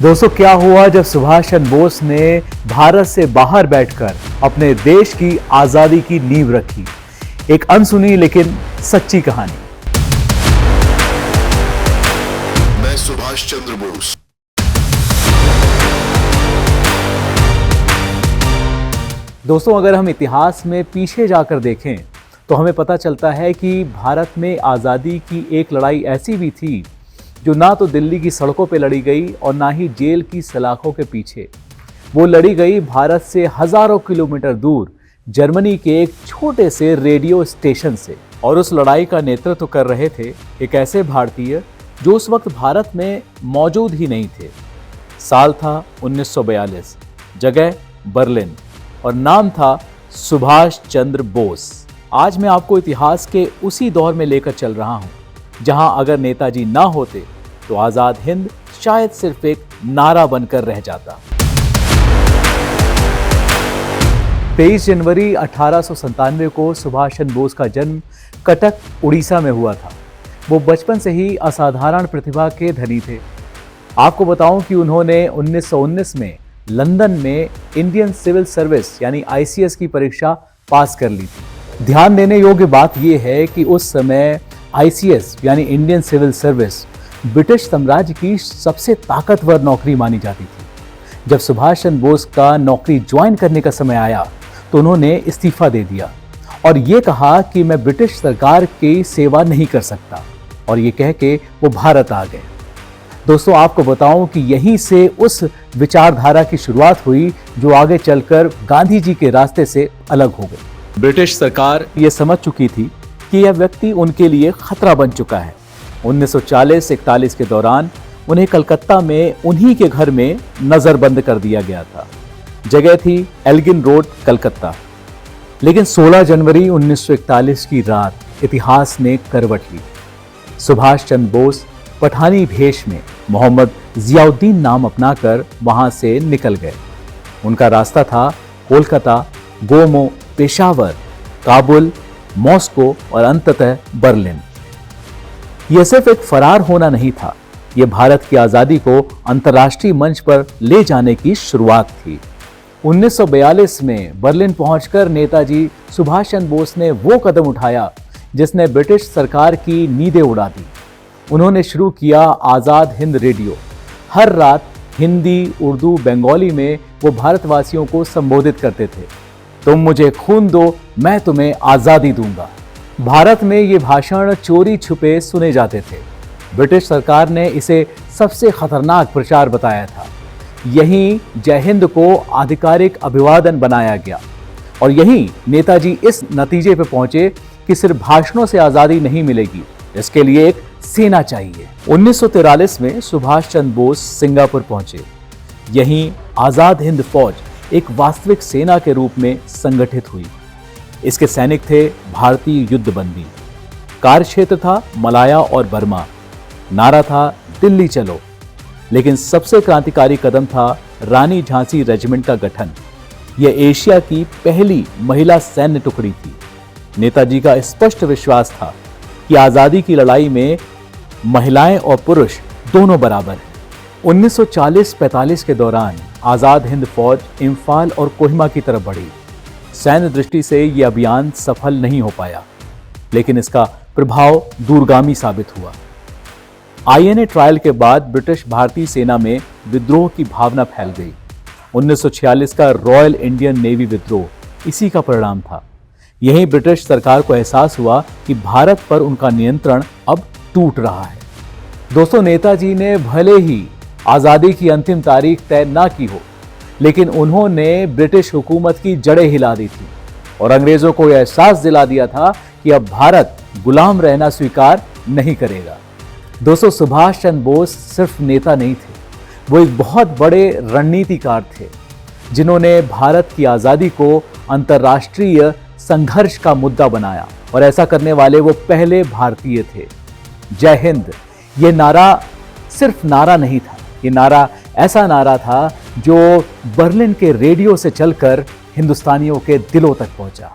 दोस्तों, क्या हुआ जब सुभाष चंद्र बोस ने भारत से बाहर बैठकर अपने देश की आजादी की नींव रखी। एक अनसुनी लेकिन सच्ची कहानी। मैं सुभाष चंद्र बोस। दोस्तों, अगर हम इतिहास में पीछे जाकर देखें तो हमें पता चलता है कि भारत में आज़ादी की एक लड़ाई ऐसी भी थी जो ना तो दिल्ली की सड़कों पे लड़ी गई और ना ही जेल की सलाखों के पीछे। वो लड़ी गई भारत से हजारों किलोमीटर दूर जर्मनी के एक छोटे से रेडियो स्टेशन से। और उस लड़ाई का नेतृत्व कर रहे थे एक ऐसे भारतीय जो उस वक्त भारत में मौजूद ही नहीं थे। साल था 1942, जगह बर्लिन और नाम था सुभाष चंद्र बोस। आज मैं आपको इतिहास के उसी दौर में लेकर चल रहा हूं जहां अगर नेताजी ना होते तो आजाद हिंद शायद सिर्फ एक नारा बनकर रह जाता। 23 जनवरी 1897 को सुभाष चंद्र बोस का जन्म कटक, उड़ीसा में हुआ था। वो बचपन से ही असाधारण प्रतिभा के धनी थे। आपको बताऊं कि उन्होंने 1919 में लंदन में इंडियन सिविल सर्विस यानी ICS की परीक्षा पास कर ली थी। ध्यान देने योग्य बात यह है कि उस समय ICS यानी इंडियन सिविल सर्विस ब्रिटिश साम्राज्य की सबसे ताकतवर नौकरी मानी जाती थी। जब सुभाष चंद्र बोस का नौकरी ज्वाइन करने का समय आया तो उन्होंने इस्तीफा दे दिया और ये कहा कि मैं ब्रिटिश सरकार की सेवा नहीं कर सकता, और ये कह के वो भारत आ गए। दोस्तों, आपको बताऊं कि यहीं से उस विचारधारा की शुरुआत हुई जो आगे चलकर गांधी जी के रास्ते से अलग हो गई। ब्रिटिश सरकार ये समझ चुकी थी कि यह व्यक्ति उनके लिए खतरा बन चुका है। 1940-41 के दौरान उन्हें कलकत्ता में उन्हीं के घर में नजरबंद कर दिया गया था। जगह थी एल्गिन रोड, कलकत्ता। लेकिन 16 जनवरी 1941 की रात इतिहास ने करवट ली। सुभाष चंद्र बोस पठानी भेष में मोहम्मद जियाउद्दीन नाम अपनाकर वहां से निकल गए। उनका रास्ता था कोलकाता, गोमो, पेशावर, काबुल, मॉस्को और अंततः बर्लिन। यह सिर्फ एक फरार होना नहीं था, यह भारत की आजादी को अंतर्राष्ट्रीय मंच पर ले जाने की शुरुआत थी। 1942 में बर्लिन पहुंचकर नेताजी सुभाष चंद्र बोस ने वो कदम उठाया जिसने ब्रिटिश सरकार की नींदें उड़ा दी। उन्होंने शुरू किया आजाद हिंद रेडियो। हर रात हिंदी, उर्दू, बंगाली में वो भारतवासियों को संबोधित करते थे। तुम मुझे खून दो, मैं तुम्हें आजादी दूंगा। भारत में ये भाषण चोरी छुपे सुने जाते थे। ब्रिटिश सरकार ने इसे सबसे खतरनाक प्रचार बताया था। यहीं जय हिंद को आधिकारिक अभिवादन बनाया गया और यहीं नेताजी इस नतीजे पर पहुंचे कि सिर्फ भाषणों से आजादी नहीं मिलेगी, इसके लिए एक सेना चाहिए। 1943 में सुभाष चंद्र बोस सिंगापुर पहुंचे। यहीं आजाद हिंद फौज एक वास्तविक सेना के रूप में संगठित हुई। इसके सैनिक थे भारतीय युद्धबंदी। कार्यक्षेत्र था मलाया और बर्मा। नारा था दिल्ली चलो। लेकिन सबसे क्रांतिकारी कदम था रानी झांसी रेजिमेंट का गठन। यह एशिया की पहली महिला सैन्य टुकड़ी थी। नेताजी का स्पष्ट विश्वास था कि आजादी की लड़ाई में महिलाएं और पुरुष दोनों बराबर हैं। 1940-45 के दौरान आजाद हिंद फौज इम्फाल और कोहिमा की तरफ बढ़ी। सैन्य दृष्टि से यह अभियान सफल नहीं हो पाया, लेकिन इसका प्रभाव दूरगामी साबित हुआ। INA ट्रायल के बाद ब्रिटिश भारतीय सेना में विद्रोह की भावना फैल गई। 1946 का रॉयल इंडियन नेवी विद्रोह इसी का परिणाम था। यहीं ब्रिटिश सरकार को एहसास हुआ कि भारत पर उनका नियंत्रण अब टूट रहा है। दोस्तों, नेताजी ने भले ही आजादी की अंतिम तारीख तय ना की हो, लेकिन उन्होंने ब्रिटिश हुकूमत की जड़ें हिला दी थी और अंग्रेजों को यह एहसास दिला दिया था कि अब भारत गुलाम रहना स्वीकार नहीं करेगा। दोस्तों, सुभाष चंद्र बोस सिर्फ नेता नहीं थे, वो एक बहुत बड़े रणनीतिकार थे जिन्होंने भारत की आजादी को अंतर्राष्ट्रीय संघर्ष का मुद्दा बनाया, और ऐसा करने वाले वो पहले भारतीय थे। जय हिंद ये नारा सिर्फ नारा नहीं था, ये नारा ऐसा नारा था जो बर्लिन के रेडियो से चलकर हिंदुस्तानियों के दिलों तक पहुंचा।